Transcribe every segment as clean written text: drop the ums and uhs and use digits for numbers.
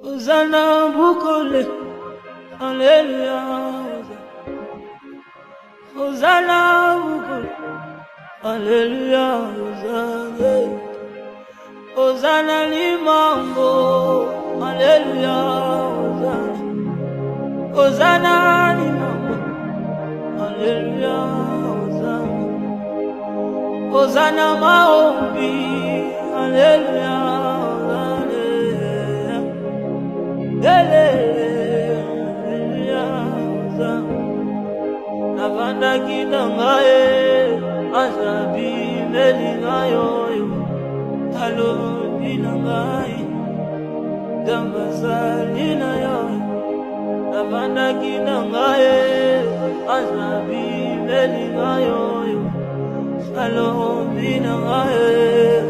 Hosanna Bukole, Alléluia. Hosanna Bukole, Alléluia. Hosanna, Hosanna Limambo, Alléluia. Hosanna, Hosanna Limambo, Alléluia. Hosanna, Hosanna Maombi, Alléluia. Navanda kinangae asabi melingayo talo binangai dambazalina yo Navanda kinangae asabi melingayo talo binangae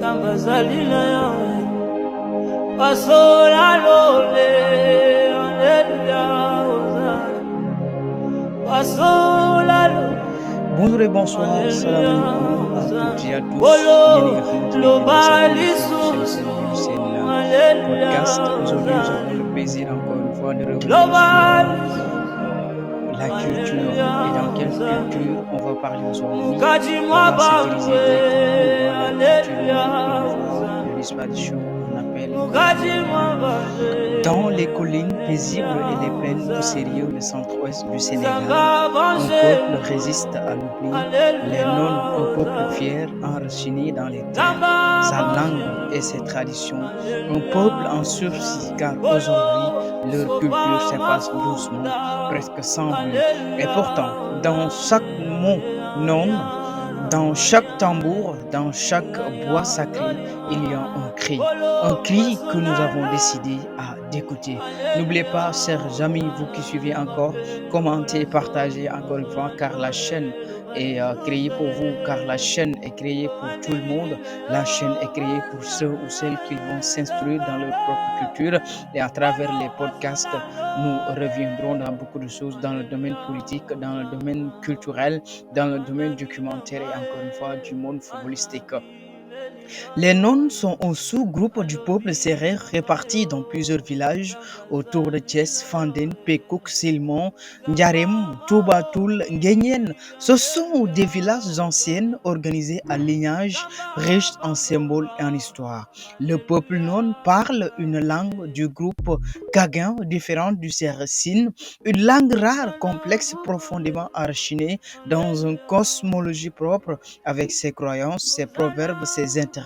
dambazalina yo Pasola lole, Alléluia, Pasola lole. Bonjour et bonsoir, salam alaikum à toutes et à tous. Podcast. Aujourd'hui, nous avons le plaisir encore une fois de revenir sur la culture. Et dans quelle culture on va parler aujourd'hui? On va s'intériser directement la culture de disparition. Dans les collines paisibles et les plaines poussiéreuses du centre-ouest du Sénégal, un peuple résiste à l'oubli. Les nônes, un peuple fier, enraciné dans les terres, sa langue et ses traditions. Un peuple en sursis, car aujourd'hui, leur culture s'efface doucement, presque sans bruit. Et pourtant, dans chaque mot nône, dans chaque tambour, dans chaque bois sacré, il y a un cri que nous avons décidé d'écouter. N'oubliez pas, chers amis, vous qui suivez encore, commentez, partagez encore une fois, car la chaîne est créée pour vous, car la chaîne est créée pour tout le monde. La chaîne est créée pour ceux ou celles qui vont s'instruire dans leur propre culture. Et à travers les podcasts, nous reviendrons dans beaucoup de choses dans le domaine politique, dans le domaine culturel, dans le domaine documentaire et encore une fois du monde footballistique. Les nônes sont un sous-groupe du peuple sérère réparti dans plusieurs villages autour de Thiès, Fandène, Pécouk, Silmon, Ndiarem, Toubatoul, Nguyen. Ce sont des villages anciens organisés à lignage, riches en symboles et en histoire. Le peuple nône parle une langue du groupe Gagin différente du Séressine, une langue rare, complexe, profondément enracinée dans une cosmologie propre avec ses croyances, ses proverbes, ses interdits.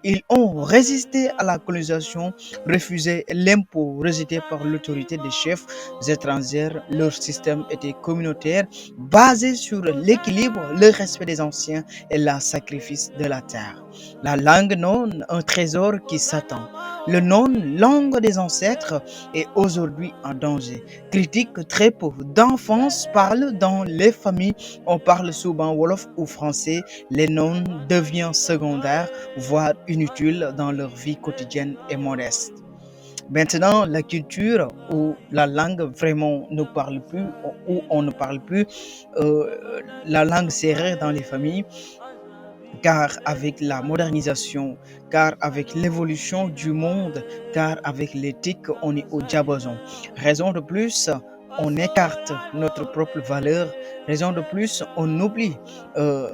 Ils ont résisté à la colonisation, refusé l'impôt rejeté par l'autorité des chefs étrangers. Leur système était communautaire, basé sur l'équilibre, le respect des anciens et le sacrifice de la terre. La langue nône, un trésor qui s'attend. Le nône, langue des ancêtres, est aujourd'hui en danger. Critique très peu d'enfance parlent dans les familles. On parle souvent wolof ou français. Les nônes deviennent secondaires, voire inutiles dans leur vie quotidienne et modeste. Maintenant, la culture ou la langue vraiment ne parle plus, ou on ne parle plus la langue sérère dans les familles, car avec la modernisation, car avec l'évolution du monde, car avec l'éthique, on est au diapason. Raison de plus, on écarte notre propre valeur. Raison de plus, on oublie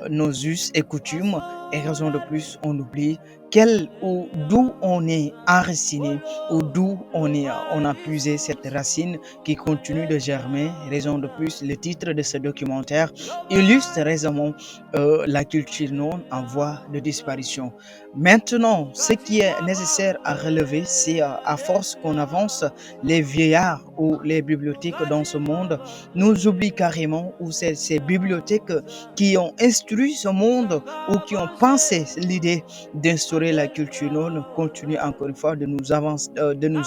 nos us et coutumes. Et raison de plus, on oublie d'où on est enraciné, ou d'où on a puisé cette racine qui continue de germer. Raison de plus, le titre de ce documentaire illustre aisément la culture non en voie de disparition. Maintenant, ce qui est nécessaire à relever, c'est à force qu'on avance, les vieillards ou les bibliothèques dans ce monde nous oublient carrément, ou ces bibliothèques qui ont instruit ce monde ou qui ont pensé l'idée d'instaurer la culture non continuent encore une fois de nous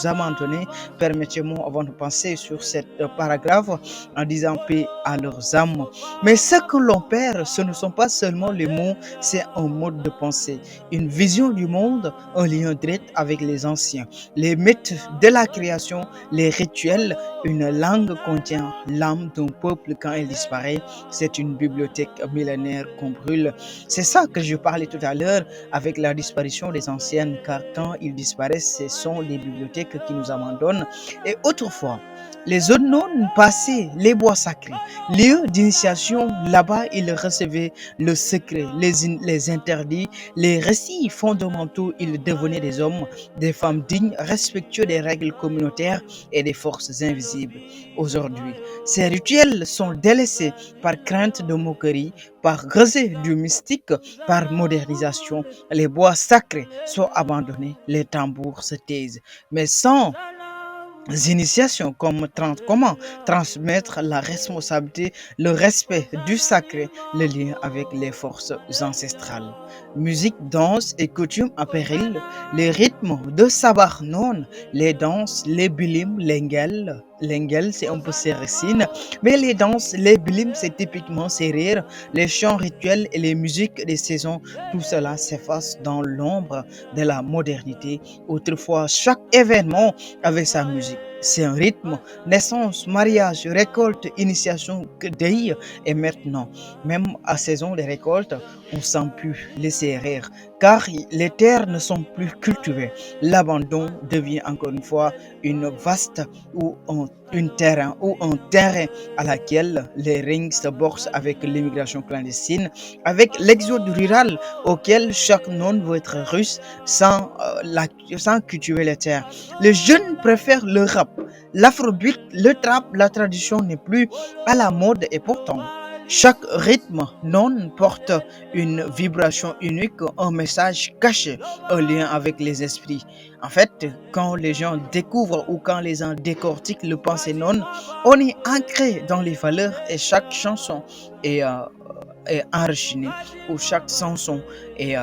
abandonner. Permettez-moi avant de passer sur cette paragraphe en disant paix à leurs âmes. Mais ce que l'on perd, ce ne sont pas seulement les mots, c'est un mode de pensée, une vision du monde, un lien direct avec les anciens, les mythes de la création, les rituels. Une langue contient l'âme d'un peuple quand elle disparaît. C'est une bibliothèque millénaire qu'on brûle. C'est ça que je parlais tout à l'heure avec la disparition des anciennes, car quand ils disparaissent, ce sont les bibliothèques qui nous abandonnent. Et autrefois, les zones non passées, les bois sacrés, lieux d'initiation, là-bas, ils recevaient le secret, les interdits, les récits fondamentaux. Ils devenaient des hommes, des femmes dignes, respectueux des règles communautaires et des forces invisibles. Aujourd'hui, ces rituels sont délaissés par crainte de moquerie, par rejet du mystique, par modernisation. Les bois sacrés sont abandonnés, les tambours se taisent. Mais sans initiations comment transmettre la responsabilité, le respect du sacré, le lien avec les forces ancestrales. Musique, danse et coutumes en péril, les rythmes de sabar non, les danses, les bilim, l'engel. L'engel, c'est un peu ses racines, mais les danses, les bilim, c'est typiquement ses rires, les chants rituels et les musiques des saisons, tout cela s'efface dans l'ombre de la modernité. Autrefois, chaque événement avec sa musique. C'est un rythme, naissance, mariage, récolte, initiation, deuil. Et maintenant, même à saison des récoltes, on ne sent plus les rire, car les terres ne sont plus cultivées. L'abandon devient encore une fois une vaste ou un terrain à laquelle les rings se borsent avec l'immigration clandestine, avec l'exode rural auquel chaque non veut être russe sans cultiver les terres. Les jeunes préfèrent le rap, l'afrobeat, le trap. La tradition n'est plus à la mode et pourtant, chaque rythme non porte une vibration unique, un message caché, un lien avec les esprits. En fait, quand les gens découvrent ou quand les gens décortiquent le pensée non, on est ancré dans les valeurs et chaque chanson est, euh, est enrichie, ou chaque chanson est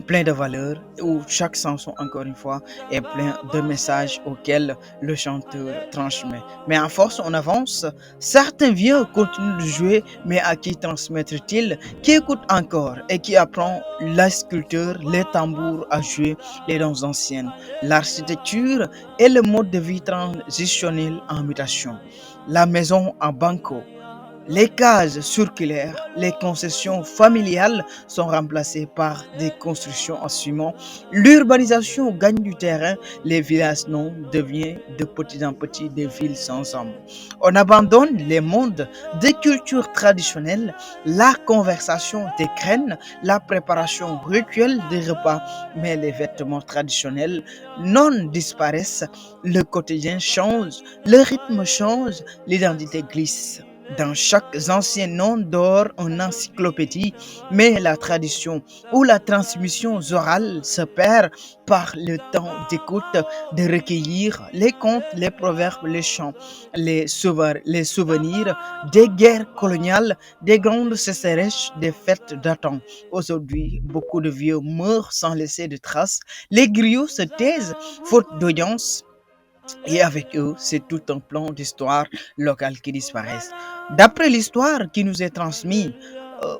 plein de valeurs, où chaque chanson, encore une fois, est plein de messages auxquels le chanteur transmet. Mais à force, on avance. Certains vieux continuent de jouer, mais à qui transmettre-t-il? Qui écoute encore et qui apprend la sculpture, les tambours à jouer, les danses anciennes, l'architecture et le mode de vie transitionnel en mutation. La maison en banco, les cases circulaires, les concessions familiales sont remplacées par des constructions en ciment. L'urbanisation gagne du terrain, les villages non deviennent de petit en petit des villes sans âme. On abandonne les mondes des cultures traditionnelles, la conversation des graines, la préparation rituelle des repas, mais les vêtements traditionnels non disparaissent, le quotidien change, le rythme change, l'identité glisse. Dans chaque ancien nom dort une encyclopédie, mais la tradition ou la transmission orale se perd par le temps d'écoute, de recueillir les contes, les proverbes, les chants, les souvenirs des guerres coloniales, des grandes sécheresses, des fêtes d'antan. Aujourd'hui, beaucoup de vieux meurent sans laisser de traces. Les griots se taisent faute d'audience. Et avec eux, c'est tout un plan d'histoire locale qui disparaît. D'après l'histoire qui nous est transmise,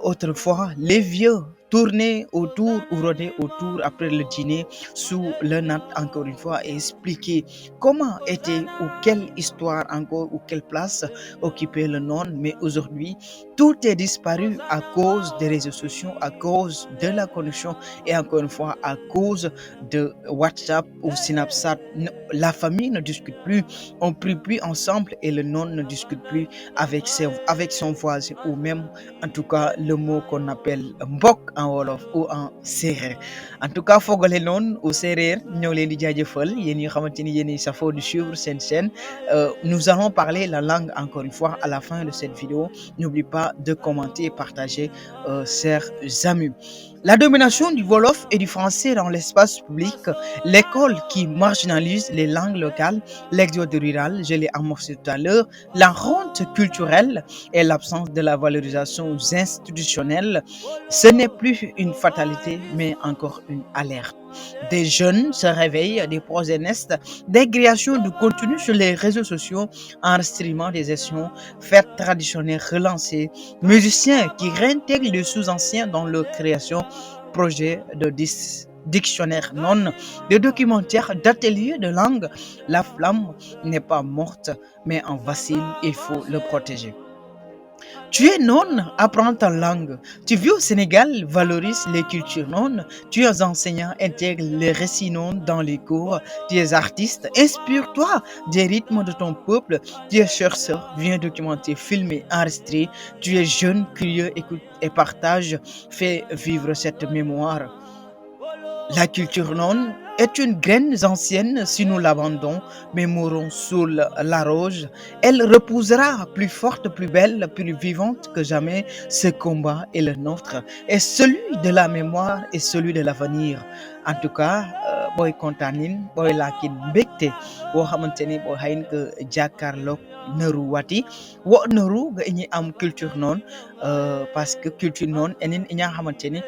autrefois, les vieux tournaient autour ou rôdaient autour après le dîner sous le natte, encore une fois, et expliquer comment était ou quelle histoire encore ou quelle place occupait le nom. Mais aujourd'hui, tout est disparu à cause des réseaux sociaux, à cause de la connexion et encore une fois à cause de WhatsApp ou Snapchat. La famille ne discute plus, on ne prie plus ensemble et le non ne discute plus avec son voisin ou même en tout cas le mot qu'on appelle mbok en wolof ou en séeréer. En tout cas fogole non au séeréer ñoo leen di jaajëfal yéen ñi xamante ni yéen safoo de suivre cette chaîne. Nous allons parler la langue encore une fois à la fin de cette vidéo. N'oublie pas de commenter et partager, chers amis. La domination du Wolof et du français dans l'espace public, l'école qui marginalise les langues locales, l'exode rural, je l'ai amorcé tout à l'heure, la honte culturelle et l'absence de la valorisation institutionnelle, ce n'est plus une fatalité, mais encore une alerte. Des jeunes se réveillent, des projets naissent, des créations de contenu sur les réseaux sociaux, enregistrement des sessions, fêtes traditionnelles relancées, musiciens qui réintègrent les sous-anciens dans leur création, projets de dictionnaire non, de documentaires, d'ateliers de langue. La flamme n'est pas morte, mais en vacille, il faut le protéger. Tu es non, apprends ta langue. Tu vis au Sénégal, valorise les cultures non. Tu es enseignant, intègre les récits non dans les cours. Tu es artiste, inspire-toi des rythmes de ton peuple. Tu es chercheur, viens documenter, filmer, enregistrer. Tu es jeune, curieux, écoute et partage. Fais vivre cette mémoire. La culture non est une graine ancienne si nous l'abandonnons, mais mourons sous la rose. Elle reposera plus forte, plus belle, plus vivante que jamais. Ce combat est le nôtre, et celui de la mémoire et celui de l'avenir. En tout cas, boy kontanin, boy lakin bekte, wo xamanteni bo hayn ke jakarlok neuru wati, wo neuru ga ini am culture non, parce que culture non enin inya xamanteni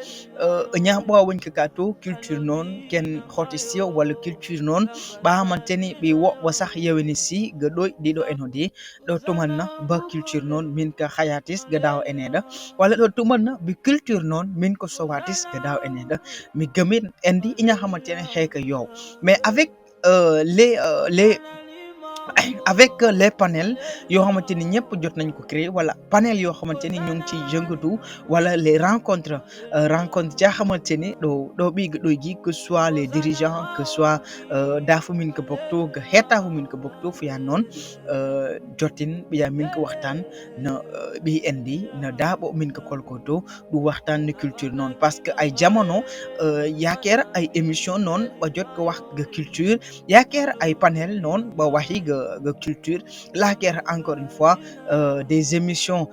nya bo won ke kato culture non ken hotisio wala culture non ba xamanteni bi wo sax yewini si ga doy di do enodi do tumanna ba culture non min ka khayatis ga daw eneda wala do tumanna bi culture non min ko sowatis ga daw eneda mi gamin endi inya xamanteni heka yow mais avec les avec les panels yoo xamante ni ñëpp jot nañ ko créer wala panel yoo xamante ni ñu ngi ci yëngatu wala les rencontres rencontre ja xamante ni ɗo ɓiga ɗo ji que soit les dirigeants que soit dafu min ko bokto ga hetafu min ko bokto fiya noon jotin ɓiya min ko waxtaan no ɓi endi no daaɓo min ko kolkoto ɗum waxtaan no culture noon parce que ay jamono yaker ay émission noon ɓa jot ko wax ga culture yaker ay panel noon ɓa wahi ga culture laquelle encore une fois des émissions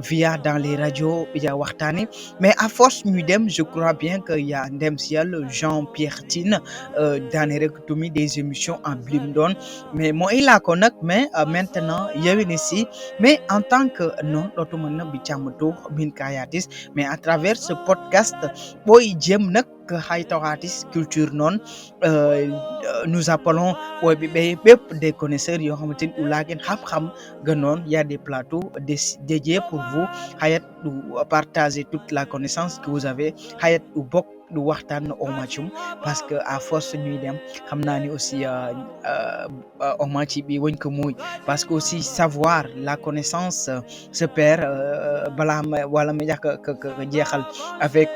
via dans les radios via waxtani mais à force ñu dem je crois bien que y a ndem ciel Jean-Pierre Tine daane rek tumi des émissions en blim doon mais mo ila ko nak mais maintenant yewini si mais en tant que non dotuma na bi chamto bin kayatis mais à travers ce podcast boy jem nak que haytawatis culture non nous appelons des connaisseurs yoo xamante ni ulaagen xam-xam ga noon y a des plateaux dédiés pour vous hayat du partager toute la connaissance que vous avez hayat du bokk du waxtaan au matchum parce que à force ñuy dem xam naa ni aussi au match bi wañ ko muy parce que aussi savoir la connaissance se perd balaa ma wala ma ñàkk ka jeexal avec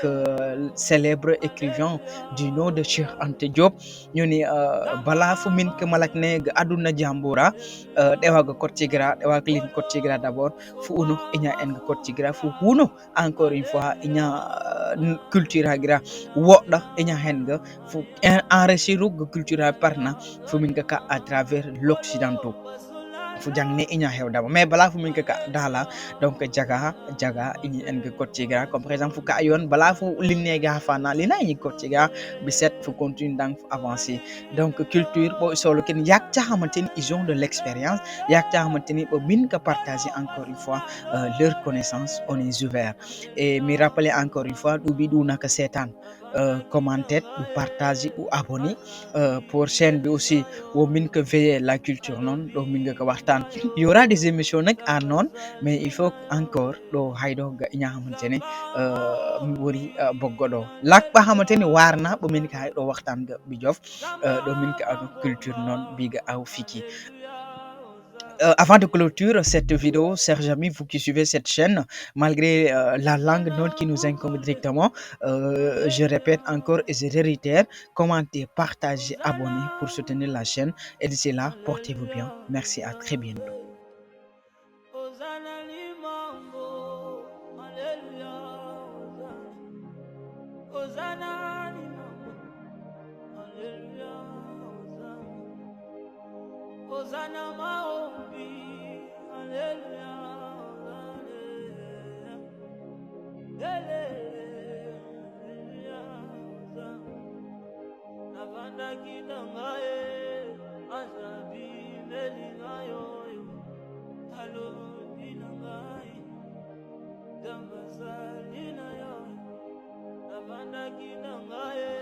célèbre écrivain du nom de Cheikh Anta Diop ñu ni bala fu min ke malak ne ga aduna jambura dewa ga kortigra dewa klin kortigra d'abord fu uno inya en ga kortigra fu uno encore une fois inya culture gra woda inya hen ga fu enrichir ga culture parna fu min ka à travers l'occidentaux fu jang ne inya hew daba mais bala fu min ka dala donc jaga ini en ga kortigra comme par exemple fu ka yon bala fu linne ga fana lina ni kortigra bi set fu continue dans avancer donc culture bo solo ken yak ta xamanteni ils ont de l'expérience yak ta xamanteni bo min ka partager encore une fois leur connaissance on est ouvert et me rappeler encore une fois du bi du naka setan commenter ou partager ou abonner pour chaîne bi aussi wo min que veiller la culture non do min nga ko waxtaan il y aura des émissions nak à non mais il faut encore do haydo ga ña xamantene wori boggodo lak ba xamantene warna bo min ka do waxtaan ga bi jof do min ka culture non bi ga aw fiki. Avant de clôturer cette vidéo, chers amis, vous qui suivez cette chaîne, malgré la langue non qui nous incombe directement, je répète encore et je réitère, commentez, partagez, abonnez pour soutenir la chaîne. Et d'ici là, portez-vous bien. Merci, à très bientôt. Hosanna maombi, haleluya, haleluya, navanda kina ngaye, azabi meli ngayo, halo dina ngaye, dambazali na yo, navanda kina ngaye,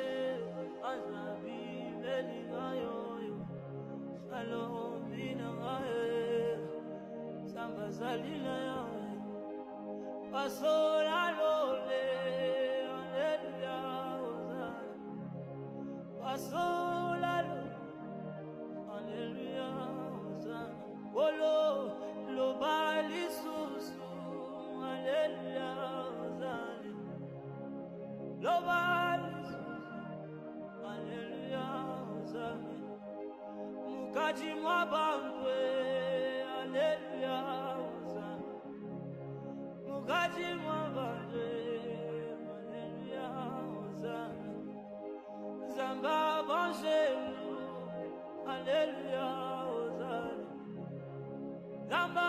azabi meli ngayo, halo dina ngaye, sambazalina ya pasola lole, haleluya, pasola lole, haleluya, olo lo bali susu. Mukati mwa bambwe, Alléluia, Hosanna. Mukati mwa bambwe, Alléluia, Hosanna. Zamba Vangelu, Alléluia, Hosanna. Zamba